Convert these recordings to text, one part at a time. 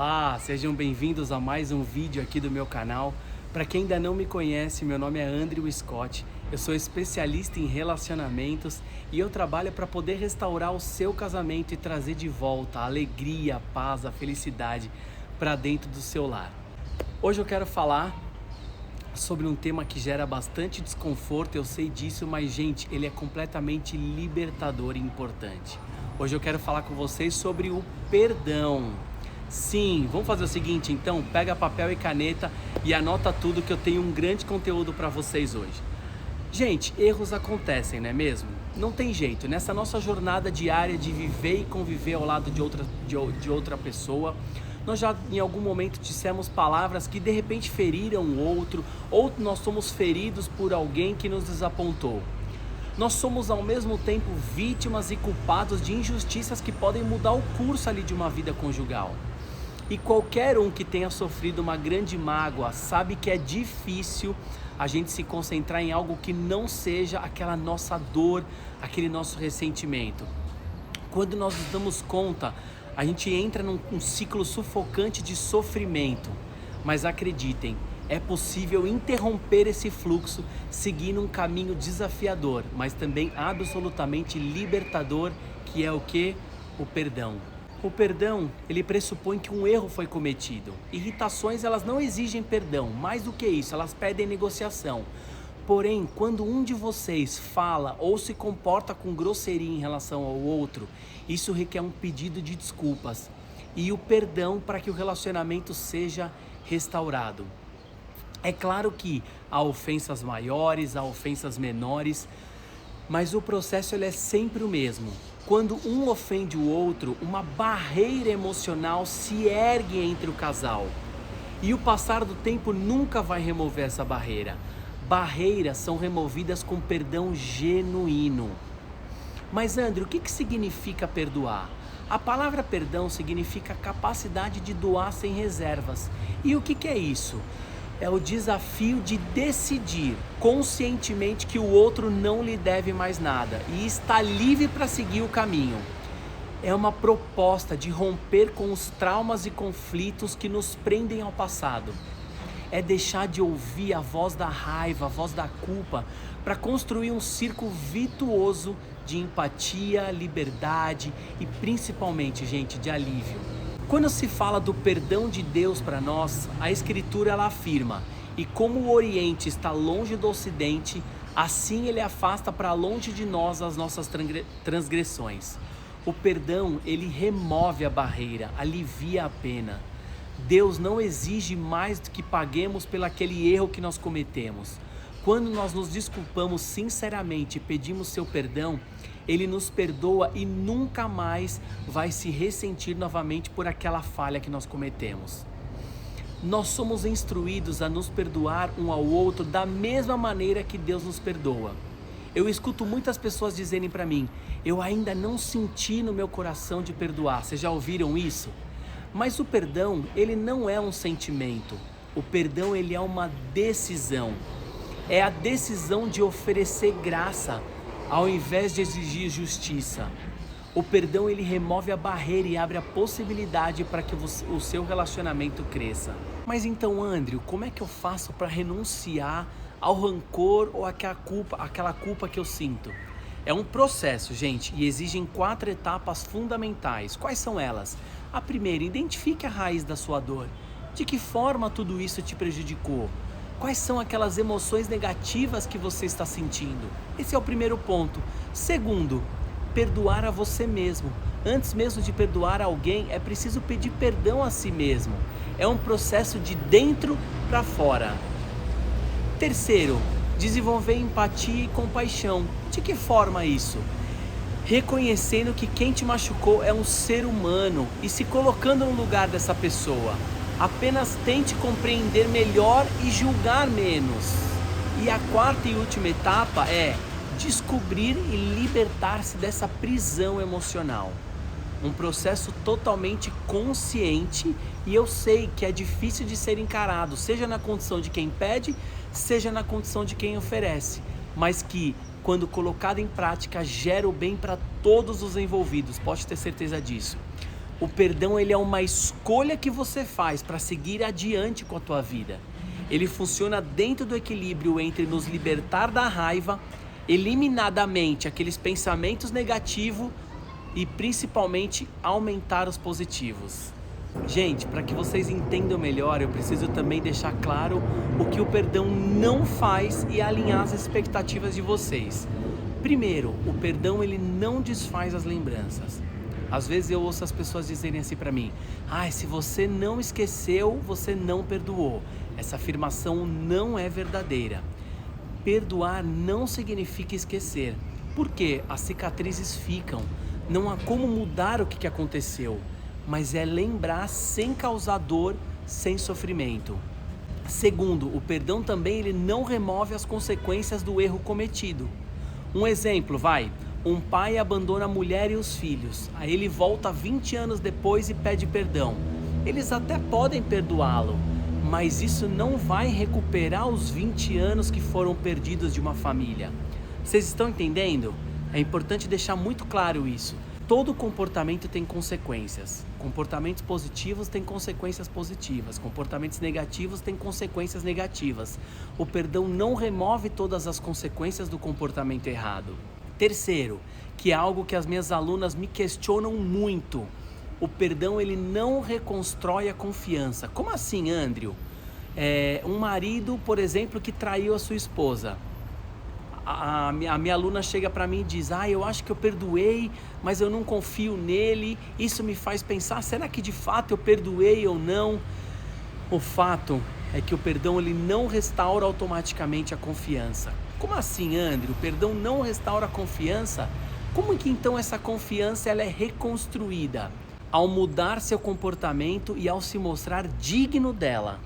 Olá, sejam bem-vindos a mais um vídeo aqui do meu canal. Para quem ainda não me conhece, meu nome é Andrew Scott, eu sou especialista em relacionamentos e eu trabalho para poder restaurar o seu casamento e trazer de volta a alegria, a paz, a felicidade para dentro do seu lar. Hoje eu quero falar sobre um tema que gera bastante desconforto, eu sei disso, mas gente, ele é completamente libertador e importante. Hoje eu quero falar com vocês sobre o perdão. Sim, vamos fazer o seguinte então, pega papel e caneta e anota tudo que eu tenho um grande conteúdo para vocês hoje. Gente, erros acontecem, não é mesmo? Não tem jeito, nessa nossa jornada diária de viver e conviver ao lado de outra pessoa, nós já em algum momento dissemos palavras que de repente feriram o outro, ou nós somos feridos por alguém que nos desapontou. Nós somos ao mesmo tempo vítimas e culpados de injustiças que podem mudar o curso ali de uma vida conjugal. E qualquer um que tenha sofrido uma grande mágoa sabe que é difícil a gente se concentrar em algo que não seja aquela nossa dor, aquele nosso ressentimento. Quando nós nos damos conta, a gente entra num ciclo sufocante de sofrimento. Mas acreditem, é possível interromper esse fluxo seguindo um caminho desafiador, mas também absolutamente libertador, que é o que? O perdão. O perdão, ele pressupõe que um erro foi cometido. Irritações, elas não exigem perdão, mais do que isso, elas pedem negociação. Porém, quando um de vocês fala ou se comporta com grosseria em relação ao outro, isso requer um pedido de desculpas e o perdão para que o relacionamento seja restaurado. É claro que há ofensas maiores, há ofensas menores, mas o processo ele é sempre o mesmo. Quando um ofende o outro, uma barreira emocional se ergue entre o casal. E o passar do tempo nunca vai remover essa barreira. Barreiras são removidas com perdão genuíno. Mas André, o que significa perdoar? A palavra perdão significa capacidade de doar sem reservas. E o que é isso? É o desafio de decidir conscientemente que o outro não lhe deve mais nada e está livre para seguir o caminho. É uma proposta de romper com os traumas e conflitos que nos prendem ao passado. É deixar de ouvir a voz da raiva, a voz da culpa, para construir um círculo virtuoso de empatia, liberdade e principalmente, gente, de alívio. Quando se fala do perdão de Deus para nós, a Escritura ela afirma: e como o Oriente está longe do Ocidente, assim ele afasta para longe de nós as nossas transgressões. O perdão, ele remove a barreira, alivia a pena. Deus não exige mais do que paguemos pelo aquele erro que nós cometemos. Quando nós nos desculpamos sinceramente e pedimos seu perdão, Ele nos perdoa e nunca mais vai se ressentir novamente por aquela falha que nós cometemos. Nós somos instruídos a nos perdoar um ao outro da mesma maneira que Deus nos perdoa. Eu escuto muitas pessoas dizerem para mim: eu ainda não senti no meu coração de perdoar. Vocês já ouviram isso? Mas o perdão, ele não é um sentimento. O perdão, ele é uma decisão. É a decisão de oferecer graça ao invés de exigir justiça. O perdão, ele remove a barreira e abre a possibilidade para que o seu relacionamento cresça. Mas então, Andrew, como é que eu faço para renunciar ao rancor ou aquela culpa que eu sinto? É um processo, gente, e exigem 4 etapas fundamentais. Quais são elas? A primeira, identifique a raiz da sua dor. De que forma tudo isso te prejudicou? Quais são aquelas emoções negativas que você está sentindo? Esse é o primeiro ponto. Segundo, perdoar a você mesmo. Antes mesmo de perdoar alguém, é preciso pedir perdão a si mesmo. É um processo de dentro para fora. Terceiro, desenvolver empatia e compaixão. De que forma isso? Reconhecendo que quem te machucou é um ser humano e se colocando no lugar dessa pessoa. Apenas tente compreender melhor e julgar menos. E a 4ª e última etapa é descobrir e libertar-se dessa prisão emocional. Um processo totalmente consciente, e eu sei que é difícil de ser encarado, seja na condição de quem pede, seja na condição de quem oferece, mas que, quando colocado em prática, gera o bem para todos os envolvidos, pode ter certeza disso. O perdão ele é uma escolha que você faz para seguir adiante com a tua vida. Ele funciona dentro do equilíbrio entre nos libertar da raiva, eliminar da mente aqueles pensamentos negativos e principalmente aumentar os positivos. Gente, para que vocês entendam melhor, eu preciso também deixar claro o que o perdão não faz e alinhar as expectativas de vocês. Primeiro, o perdão ele não desfaz as lembranças. Às vezes eu ouço as pessoas dizerem assim para mim: se você não esqueceu, você não perdoou. Essa afirmação não é verdadeira. Perdoar não significa esquecer, porque as cicatrizes ficam. Não há como mudar o que aconteceu, mas é lembrar sem causar dor, sem sofrimento. Segundo, o perdão também ele não remove as consequências do erro cometido. Um exemplo, um pai abandona a mulher e os filhos, aí ele volta 20 anos depois e pede perdão. Eles até podem perdoá-lo, mas isso não vai recuperar os 20 anos que foram perdidos de uma família. Vocês estão entendendo? É importante deixar muito claro isso. Todo comportamento tem consequências. Comportamentos positivos têm consequências positivas. Comportamentos negativos têm consequências negativas. O perdão não remove todas as consequências do comportamento errado. Terceiro, que é algo que as minhas alunas me questionam muito. O perdão ele não reconstrói a confiança. Como assim, Andrew? Um marido, por exemplo, que traiu a sua esposa. A minha aluna chega para mim e diz: eu acho que eu perdoei, mas eu não confio nele. Isso me faz pensar, será que de fato eu perdoei ou não? O fato é que o perdão ele não restaura automaticamente a confiança. Como assim, Andrew? O perdão não restaura a confiança? Como que então essa confiança ela é reconstruída? Ao mudar seu comportamento e ao se mostrar digno dela.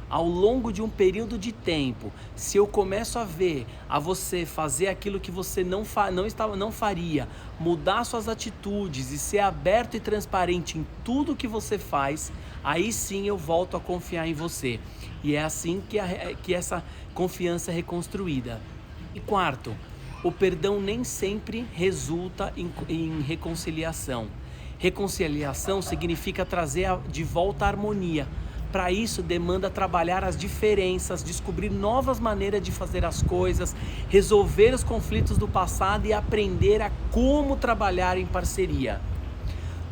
Ao longo de um período de tempo, se eu começo a você fazer aquilo que você não faria, mudar suas atitudes e ser aberto e transparente em tudo que você faz, aí sim eu volto a confiar em você. E é assim que essa confiança é reconstruída. E quarto, o perdão nem sempre resulta em reconciliação. Reconciliação significa trazer de volta a harmonia. Para isso, demanda trabalhar as diferenças, descobrir novas maneiras de fazer as coisas, resolver os conflitos do passado e aprender a como trabalhar em parceria.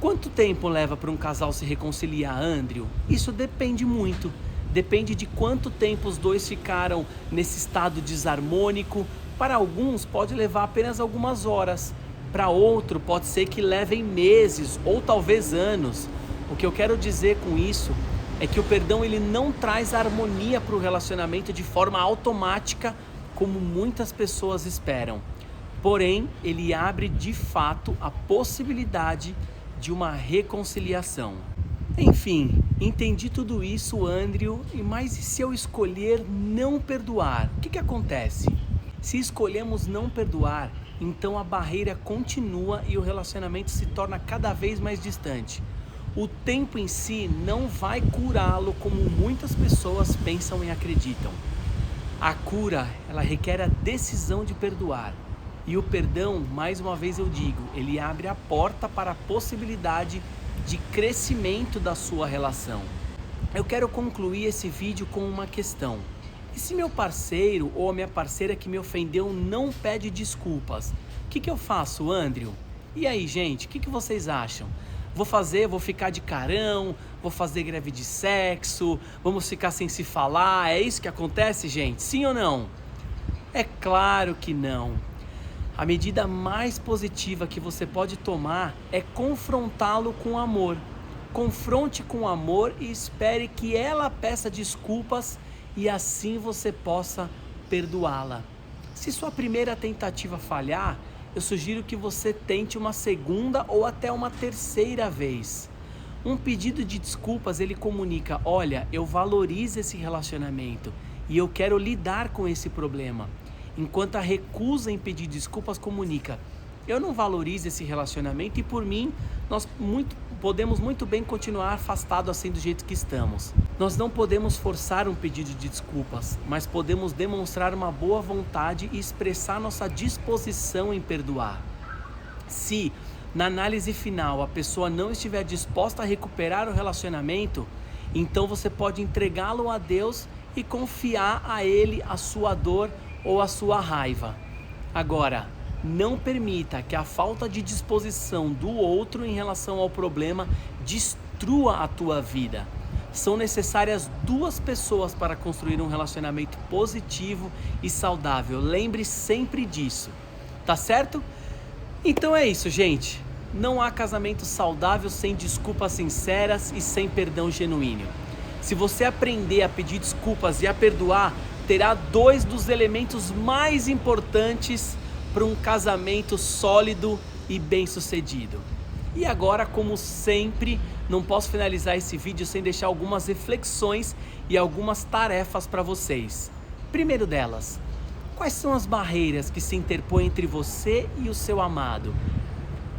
Quanto tempo leva para um casal se reconciliar, Andrew? Isso depende muito. Depende de quanto tempo os dois ficaram nesse estado desarmônico. Para alguns pode levar apenas algumas horas. Para outro pode ser que levem meses ou talvez anos. O que eu quero dizer com isso é que o perdão ele não traz harmonia para o relacionamento de forma automática, como muitas pessoas esperam. Porém, ele abre de fato a possibilidade de uma reconciliação. Enfim, entendi tudo isso, Andrew, mas e se eu escolher não perdoar? O que acontece? Se escolhemos não perdoar, então a barreira continua e o relacionamento se torna cada vez mais distante. O tempo em si não vai curá-lo como muitas pessoas pensam e acreditam. A cura, ela requer a decisão de perdoar. E o perdão, mais uma vez eu digo, ele abre a porta para a possibilidade de crescimento da sua relação. Eu quero concluir esse vídeo com uma questão. E se meu parceiro ou a minha parceira que me ofendeu não pede desculpas? O que eu faço, Andrew? E aí, gente, o que vocês acham? Vou ficar de carão, vou fazer greve de sexo, vamos ficar sem se falar, é isso que acontece, gente? Sim ou não? É claro que não. A medida mais positiva que você pode tomar é confrontá-lo com amor. Confronte com amor e espere que ela peça desculpas e assim você possa perdoá-la. Se sua primeira tentativa falhar, eu sugiro que você tente uma segunda ou até uma terceira vez. Um pedido de desculpas, ele comunica: olha, eu valorizo esse relacionamento e eu quero lidar com esse problema. Enquanto a recusa em pedir desculpas comunica: eu não valorizo esse relacionamento e por mim, nós podemos muito bem continuar afastados assim do jeito que estamos. Nós não podemos forçar um pedido de desculpas, mas podemos demonstrar uma boa vontade e expressar nossa disposição em perdoar. Se na análise final a pessoa não estiver disposta a recuperar o relacionamento, então você pode entregá-lo a Deus e confiar a Ele a sua dor ou a sua raiva. Agora, não permita que a falta de disposição do outro em relação ao problema destrua a tua vida. São necessárias duas pessoas para construir um relacionamento positivo e saudável. Lembre sempre disso, tá certo? Então é isso, gente. Não há casamento saudável sem desculpas sinceras e sem perdão genuíno. Se você aprender a pedir desculpas e a perdoar, terá dois dos elementos mais importantes para um casamento sólido e bem-sucedido. E agora, como sempre, não posso finalizar esse vídeo sem deixar algumas reflexões e algumas tarefas para vocês. Primeiro delas, quais são as barreiras que se interpõem entre você e o seu amado?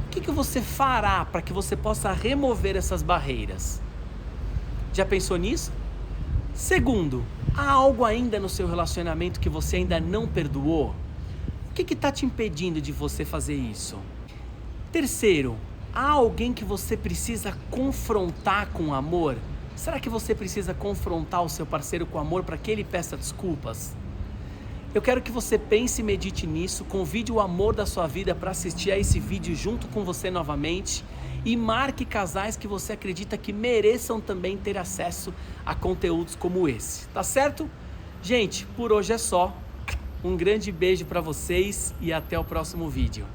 O que você fará para que você possa remover essas barreiras? Já pensou nisso? Segundo, há algo ainda no seu relacionamento que você ainda não perdoou? O que está te impedindo de você fazer isso? Terceiro, há alguém que você precisa confrontar com amor? Será que você precisa confrontar o seu parceiro com amor para que ele peça desculpas? Eu quero que você pense e medite nisso, convide o amor da sua vida para assistir a esse vídeo junto com você novamente e marque casais que você acredita que mereçam também ter acesso a conteúdos como esse, tá certo? Gente, por hoje é só. Um grande beijo para vocês e até o próximo vídeo.